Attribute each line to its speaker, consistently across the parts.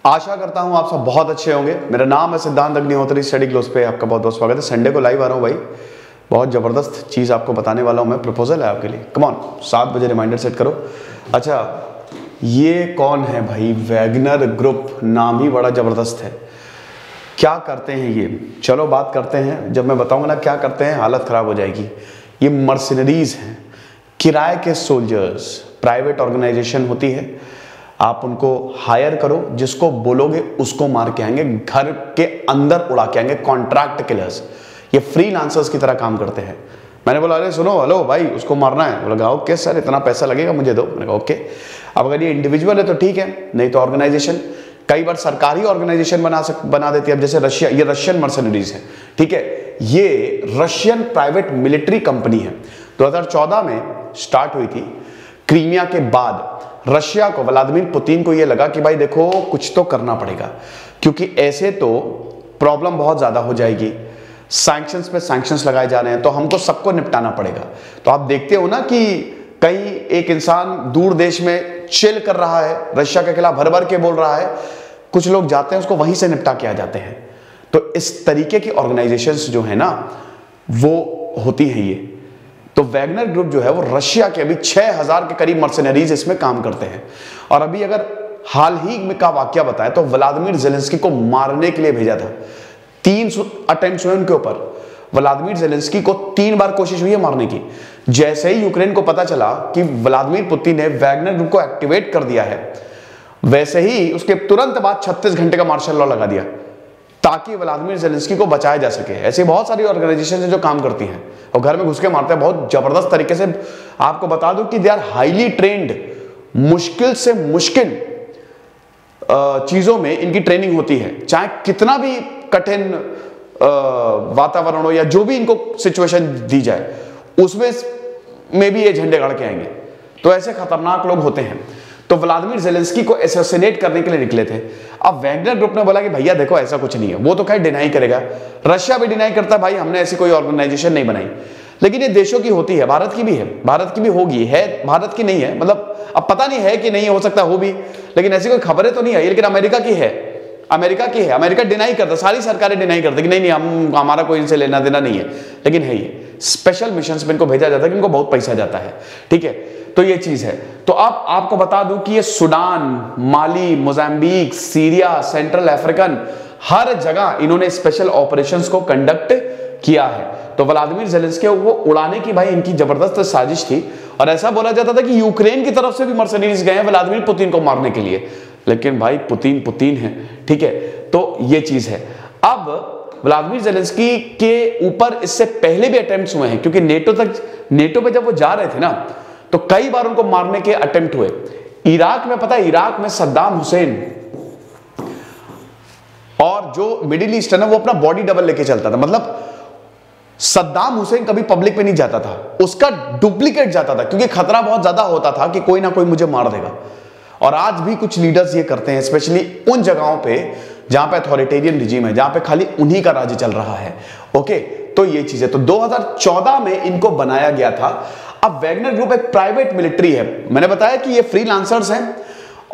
Speaker 1: आशा करता हूं आप सब बहुत अच्छे होंगे। मेरा नाम है सिद्धांत अग्निहोत्री, स्टडी ग्लोस पे आपका बहुत बहुत स्वागत है। संडे को लाइव आ रहा हूं भाई, बहुत ज़बरदस्त चीज़ आपको बताने वाला हूं मैं। प्रपोजल है आपके लिए, कम ऑन 7 बजे रिमाइंडर सेट करो। अच्छा, ये कौन है भाई? वैगनर ग्रुप, नाम ही बड़ा ज़बरदस्त है। क्या करते हैं ये? चलो बात करते हैं। जब मैं बताऊंगा ना क्या करते हैं, हालत ख़राब हो जाएगी। ये मर्सिनरीज हैं, किराए के सोल्जर्स। प्राइवेट ऑर्गेनाइजेशन होती है, आप उनको हायर करो, जिसको बोलोगे उसको मार के आएंगे, घर के अंदर उड़ा के आएंगे। कॉन्ट्रैक्ट किलर्स, ये फ्रीलांसर्स की तरह काम करते हैं। मैंने बोला अरे सुनो, हेलो भाई, उसको मारना है। बोला ओके सर, इतना पैसा लगेगा, मुझे दो। मैंने कहा ओके। अब अगर ये इंडिविजुअल है तो ठीक है, नहीं तो ऑर्गेनाइजेशन। कई बार सरकारी ऑर्गेनाइजेशन बना देती है। अब जैसे रशिया, ये रशियन मर्सनरीज है, ठीक है। ये रशियन प्राइवेट मिलिट्री कंपनी है। 2014 में स्टार्ट हुई थी। क्रीमिया के बाद रशिया को, व्लादिमीर पुतिन को, यह लगा कि भाई देखो कुछ तो करना पड़ेगा, क्योंकि ऐसे तो प्रॉब्लम बहुत ज्यादा हो जाएगी। सैंक्शंस पे सैंक्शंस लगाए जा रहे हैं, तो हमको सबको निपटाना पड़ेगा। तो आप देखते हो ना कि कहीं एक इंसान दूर देश में चिल कर रहा है, रशिया के खिलाफ भर भर के बोल रहा है, कुछ लोग जाते हैं उसको वहीं से निपटा के आ जाते हैं। तो इस तरीके की ऑर्गेनाइजेशंस जो है ना, वो होती हैं ये। तो वैगनर ग्रुप जो है वो रशिया के अभी 6000 के करीब मर्सिनरीज इसमें काम करते हैं। और अभी अगर हाल ही में का वाकया बताएं तो व्लादिमीर जेलेंस्की को मारने के लिए भेजा था। 3 अटेम्प्ट्स हुए उनके ऊपर। व्लादिमीर जेलेंस्की को 3 बार कोशिश हुई है मारने की। जैसे ही यूक्रेन को पता चला कि व्लादिमीर पुतिन ने वैगनर ग्रुप को एक्टिवेट कर दिया है, वैसे ही उसके तुरंत बाद 36 घंटे का मार्शल लॉ लगा दिया, ताकि व्लादिमीर जेलेंस्की को बचाया जा सके। ऐसी बहुत सारी ऑर्गेनाइजेशन है जो काम करती हैं और घर में घुस के मारते हैं बहुत जबरदस्त तरीके से। आपको बता दूं कि दे आर हाईली ट्रेन्ड। मुश्किल से मुश्किल चीजों में इनकी ट्रेनिंग होती है, चाहे कितना भी कठिन वातावरण हो या जो भी इनको सिचुएशन दी जाए, उसमें में भी ये झंडे गाड़ के आएंगे। तो ऐसे खतरनाक लोग होते हैं। तो व्लादिमीर जेलेंस्की को असैसिनेट करने के लिए निकले थे। अब वैगनर ग्रुप ने बोला कि भैया देखो ऐसा कुछ नहीं है। वो तो खैर डिनाई करेगा, रशिया भी डिनाई करता है, भाई हमने ऐसी कोई ऑर्गेनाइजेशन नहीं बनाई। लेकिन ये देशों की होती है, भारत की भी है, भारत की भी होगी, है भारत की नहीं है, मतलब अब पता नहीं है कि नहीं, हो सकता हो भी, लेकिन ऐसी कोई खबरें तो नहीं है। लेकिन अमेरिका की है, अमेरिका की है। अमेरिका डिनाई करता, सारी सरकारें डिनाई करती कि नहीं नहीं, हम हमारा कोई इनसे लेना देना नहीं है। लेकिन है ये स्पेशल मिशन में इनको भेजा जाता है कि इनको बहुत पैसा जाता है, ठीक है। तो ये चीज है। तो अब आपको बता दूं कि ये सूडान, माली, मोजाम्बिक, सीरिया, सेंट्रल अफ्रीकन, हर जगह इन्होंने स्पेशल ऑपरेशंस को कंडक्ट किया है। तो व्लादिमीर जेलेंस्की को उड़ाने की भाई इनकी जबरदस्त साजिश थी। और ऐसा बोला जाता था कि यूक्रेन की तरफ से भी मर्सिनरीज गए हैं व्लादिमीर पुतिन को मारने के लिए। लेकिन भाई पुतिन है, ठीक है। तो ये चीज है। अब व्लादिमीर जेलेंस्की के ऊपर इससे पहले भी अटेम्प्ट्स हुए हैं, क्योंकि नेटो पे जब वो जा रहे थे ना, तो कई बार उनको मारने के अटेम्प्ट हुए। इराक में, पता है, इराक में सद्दाम हुसैन और जो मिडिल ईस्ट है ना, वो अपना बॉडी डबल लेके चलता था। मतलब सद्दाम हुसैन कभी पब्लिक में नहीं जाता था, उसका डुप्लीकेट जाता था, क्योंकि खतरा बहुत ज्यादा होता था कि कोई ना कोई मुझे मार देगा। और आज भी कुछ लीडर्स ये करते हैं, स्पेशली उन जगहों पे जहां पे अथॉरिटेरियन रिजीम है, जहां पे खाली उन्हीं का राज्य चल रहा है। ओके, तो ये चीज है। तो 2014 में इनको बनाया गया था। अब वैगनर ग्रुप एक प्राइवेट मिलिट्री है। मैंने बताया कि ये फ्रीलांसर्स हैं।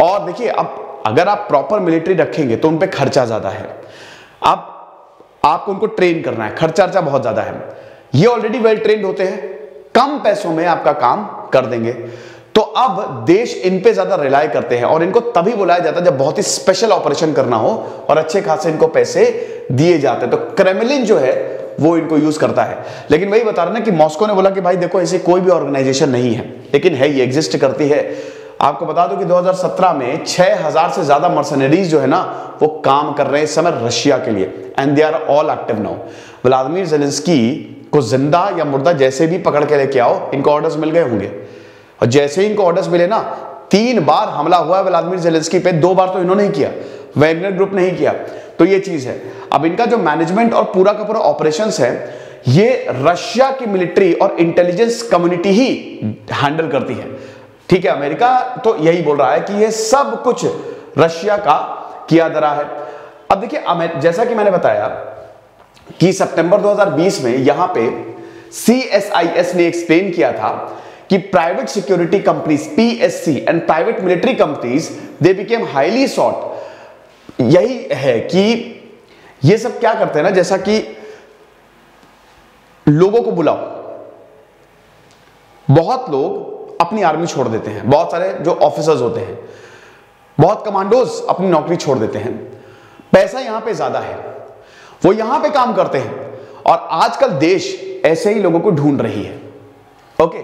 Speaker 1: और देखिए, अब अगर आप प्रॉपर मिलिट्री रखेंगे तो उन पे खर्चा ज्यादा है। अब आपको उनको ट्रेन करना है, खर्चा बहुत ज्यादा है। ये ऑलरेडी वेल ट्रेंड होते हैं, कम पैसों में आपका काम कर देंगे। तो अब देश इन पे ज्यादा रिलाय करते हैं, और इनको तभी बुलाया जाता है जब बहुत ही स्पेशल ऑपरेशन करना हो और अच्छे खासे इनको पैसे दिए जाते हैं। तो क्रेमलिन जो है वो इनको यूज करता है। लेकिन वही बता रहे ना कि मॉस्को ने बोला कि भाई देखो ऐसी कोई भी ऑर्गेनाइजेशन नहीं है, लेकिन है, ये एग्जिस्ट करती है। आपको बता दूं कि 2017 में 6000 से ज्यादा मर्सिनरीज जो है ना, वो काम कर रहे हैं इस समय रशिया के लिए, and they are all active now. Vladimir Zelensky को जिंदा या मुर्दा जैसे भी पकड़ के लेके आओ, इनको ऑर्डर्स मिल गए होंगे। और जैसे ही इनको ऑर्डर्स मिले ना, 3 बार हमला हुआ है व्लादिमीर जेलेंस्की पे, 2 बार तो इन्होंने ही किया, वैगनर ग्रुप ने ही किया। तो ये चीज है। अब इनका जो मैनेजमेंट और पूरा का पूरा ऑपरेशंस है, ये रशिया की मिलिट्री और इंटेलिजेंस कम्युनिटी ही हैंडल करती है, ठीक है। अमेरिका तो यही बोल रहा है कि ये सब कुछ रशिया का किया जा रहा है। अब देखिए, जैसा कि मैंने बताया कि सितंबर 2020 में यहां पे CSIS ने एक्सप्लेन किया था कि private security companies PSC and private military companies they became highly sought यही है कि ये सब क्या करते हैं ना, जैसा कि लोगों को बुलाओ, बहुत लोग अपनी आर्मी छोड़ देते हैं, बहुत सारे जो ऑफिसर्स होते हैं, बहुत कमांडोज अपनी नौकरी छोड़ देते हैं, पैसा यहां पे ज्यादा है, वो यहां पे काम करते हैं, और आजकल देश ऐसे ही लोगों को ढूंढ रही है। ओके,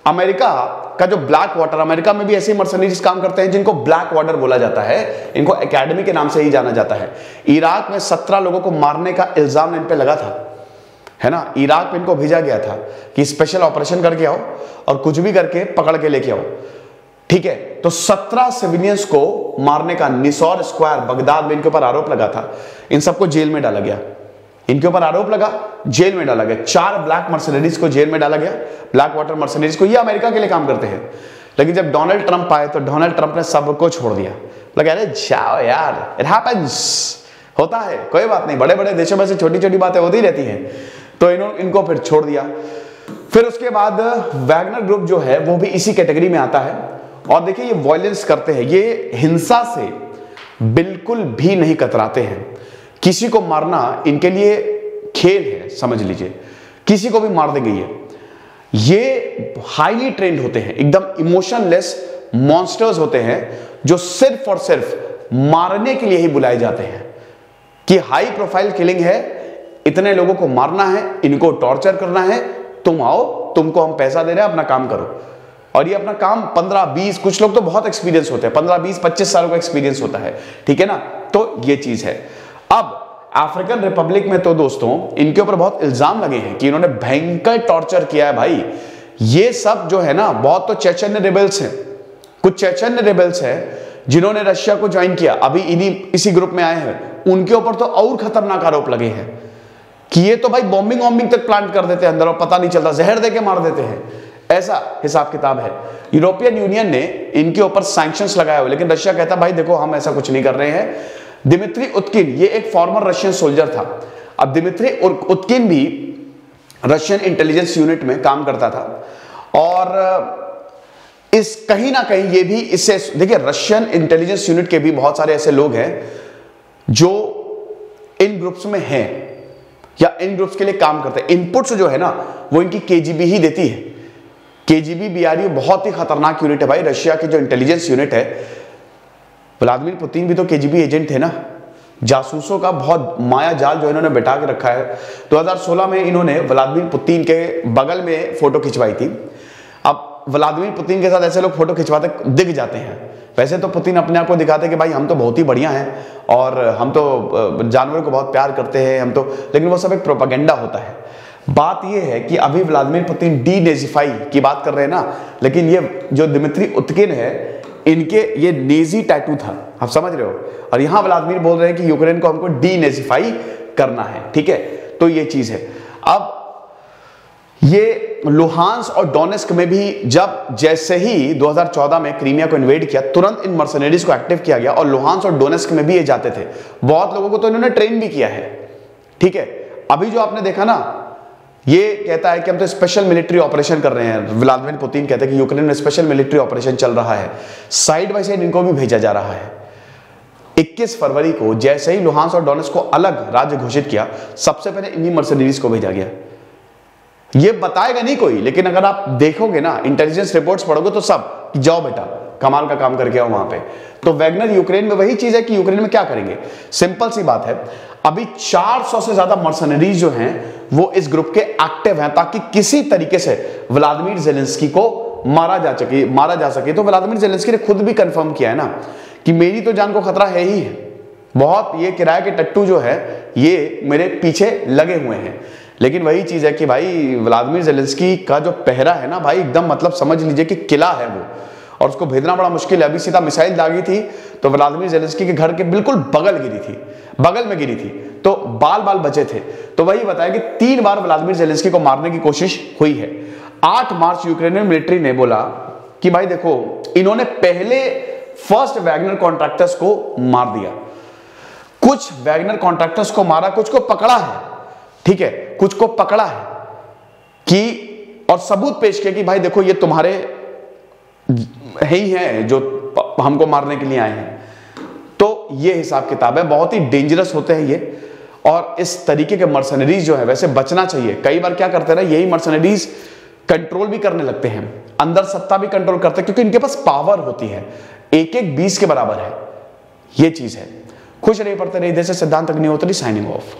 Speaker 1: अमेरिका का जो ब्लैक वाटर, अमेरिका में भी ऐसे ही मर्सनरीज काम करते हैं जिनको ब्लैक वाटर बोला जाता है, इनको एकेडमी के नाम से ही जाना जाता है। इराक में 17 लोगों को मारने का इल्जाम इन पे लगा था, है ना, इराक में इनको भेजा गया था कि स्पेशल ऑपरेशन करके आओ और कुछ भी करके पकड़ के लेके आओ, ठीक है। तो 17 सिविलियंस को मारने का निसौर स्क्वायर बगदाद में इनके ऊपर आरोप लगा था, इन सबको जेल में डाला गया, इनके ऊपर आरोप लगा, जेल में डाला गया। 4 ब्लैक मर्सनरीज को जेल में डाला गया, ब्लैक वाटर मर्सनरीज को, ये अमेरिका के लिए काम करते हैं। लेकिन जब डोनाल्ड ट्रंप आए तो डोनाल्ड ट्रंप ने सबको छोड़ दिया, लगा अरे जाओ यार, इट हैपेंस, होता है, कोई बात नहीं, बड़े बड़े देशों में से छोटी छोटी बातें होती रहती हैं, तो इनको फिर छोड़ दिया। फिर उसके बाद वैगनर ग्रुप जो है वो भी इसी कैटेगरी में आता है, और देखिए ये वायलेंस करते हैं, ये हिंसा से बिल्कुल भी नहीं कतराते हैं, किसी को मारना इनके लिए खेल है, समझ लीजिए, किसी को भी मार देंगे ये हाईली ट्रेंड होते हैं, एकदम इमोशनलेस मॉन्स्टर्स होते हैं जो सिर्फ और सिर्फ मारने के लिए ही बुलाए जाते हैं कि हाई प्रोफाइल किलिंग है, इतने लोगों को मारना है, इनको टॉर्चर करना है, तुम आओ, तुमको हम पैसा दे रहे हैं, अपना काम करो। और ये अपना काम 15-20, कुछ लोग तो बहुत एक्सपीरियंस होते हैं, 15-20-25 सालों का एक्सपीरियंस होता है, ठीक है ना। तो ये चीज है। अब अफ्रीकन रिपब्लिक में तो दोस्तों इनके ऊपर बहुत इल्जाम लगे हैं कि इन्होंने भयंकर टॉर्चर किया है भाई। ये सब जो है ना, बहुत तो चेचन्य रिबेल्स हैं, कुछ चेचन्य रिबेल्स हैं जिन्होंने रशिया को ज्वाइन किया, अभी इसी ग्रुप में आए हैं, उनके ऊपर तो और खतरनाक आरोप लगे हैं कि ये तो भाई बॉम्बिंग तक प्लांट कर देते हैं अंदर और पता नहीं चलता, जहर देके मार देते हैं, ऐसा हिसाब किताब है। यूरोपियन यूनियन ने इनके ऊपर सैंक्शंस लगाए हुए, लेकिन रशिया कहता भाई देखो हम ऐसा कुछ नहीं कर रहे हैं। दिमित्री उत्किन, ये एक फॉर्मर रशियन सोल्जर था। अब दिमित्री उत्किन भी रशियन इंटेलिजेंस यूनिट में काम करता था, और इस कहीं ना कहीं ये भी इससे, देखिए रशियन इंटेलिजेंस यूनिट के भी बहुत सारे ऐसे लोग हैं जो इन ग्रुप्स में हैं या इन ग्रुप्स के लिए काम करते हैं। इनपुट्स जो है ना वो इनकी केजीबी ही देती है। केजीबी बीआरयू बहुत ही खतरनाक यूनिट है भाई, रशिया की जो इंटेलिजेंस यूनिट है। व्लादिमीर पुतिन भी तो केजीबी एजेंट थे ना, जासूसों का बहुत माया जाल जो इन्होंने बैठा के रखा है। 2016 में इन्होंने व्लादिमीर पुतिन के बगल में फोटो खिंचवाई थी। अब व्लादिमीर पुतिन के साथ ऐसे लोग फोटो खिंचवाते दिख जाते हैं। वैसे तो पुतिन अपने आप को दिखाते कि भाई हम तो बहुत ही बढ़िया हैं और हम तो जानवरों को बहुत प्यार करते हैं, हम तो, लेकिन वो सब एक प्रोपेगेंडा होता है। बात ये है कि अभी व्लादिमीर पुतिन डीनेजिफाई की बात कर रहे हैं ना, लेकिन ये जो दिमित्री उत्किन है इनके ये नेजी टैटू था, आप समझ रहे हो, और यहां व्लादिमीर बोल रहे हैं कि यूक्रेन को हमको डीनेजिफाई करना है, ठीक है। तो ये चीज है। अब ये लुहांस और डोनेस्क में भी जब जैसे ही 2014 में क्रीमिया को इन्वेड किया, तुरंत इन मर्सनरीज को एक्टिव किया गया, और लुहांस और डोनेस्क में भी ये जाते थे। बहुत लोगों को तो इन्होंने ट्रेन भी किया है, ठीक है। अभी जो आपने देखा ना, ये कहता है कि हम तो स्पेशल मिलिट्री ऑपरेशन कर रहे हैं। व्लादिमीर पुतिन कहते हैं कि यूक्रेन में स्पेशल मिलिट्री ऑपरेशन चल रहा है, साइड बाय साइड इनको भी भेजा जा रहा है। 21 फरवरी को जैसे ही लुहांस और डोनेस्क को अलग राज्य घोषित किया, सबसे पहले इन्हीं मर्सनरीज को भेजा गया। ये बताएगा नहीं कोई, लेकिन अगर आप देखोगे ना, इंटेलिजेंस रिपोर्ट्स पढ़ोगे तो सब जाओ बेटा कमाल का काम करके आओ वहां पे। तो वैगनर यूक्रेन में वही चीज है कि यूक्रेन में क्या करेंगे, सिंपल सी बात है। अभी 400 से ज्यादा मर्सनरीज जो हैं वो इस ग्रुप के एक्टिव हैं, ताकि किसी तरीके से व्लादिमीर जेलेंस्की को मारा जा सके। तो व्लादिमीर जेलेंस्की ने खुद भी कंफर्म किया है ना कि मेरी तो जान को खतरा है ही है, बहुत ये किराए के टट्टू जो है ये मेरे पीछे लगे हुए हैं। लेकिन वही चीज है कि भाई व्लादिमीर जेलेंस्की का जो पहरा है ना भाई, एकदम मतलब समझ लीजिए कि किला है वो, और उसको भेजना बड़ा मुश्किल है। अभी सीधा मिसाइल दागी थी तो व्लादिमीर जेलेंस्की के घर के बिल्कुल बगल में गिरी थी, तो बाल बचे थे। तो वही बताया कि 3 बार व्लादिमीर जेलेंस्की को मारने की कोशिश हुई है। 8 मार्च यूक्रेनियन मिलिट्री ने बोला कि भाई देखो, इन्होंने पहले फर्स्ट वैगनर कॉन्ट्रैक्टर्स को मार दिया, कुछ वैगनर कॉन्ट्रैक्टर्स को मारा, कुछ को पकड़ा है, ठीक है, कुछ को पकड़ा है कि, और सबूत पेश किया कि भाई देखो ये तुम्हारे ही हैं जो हमको मारने के लिए आए हैं। तो ये हिसाब किताब है, बहुत ही डेंजरस होते हैं ये। और इस तरीके के मर्सनरीज जो है वैसे बचना चाहिए। कई बार क्या करते हैं ना, यही मर्सनरीज कंट्रोल भी करने लगते हैं, अंदर सत्ता भी कंट्रोल करते हैं, क्योंकि इनके पास पावर होती है, एक एक 20 के बराबर है, ये चीज है। खुश रहिए, पढ़ते रहिए। जैसे सिद्धांत अग्निहोत्री, साइनिंग ऑफ।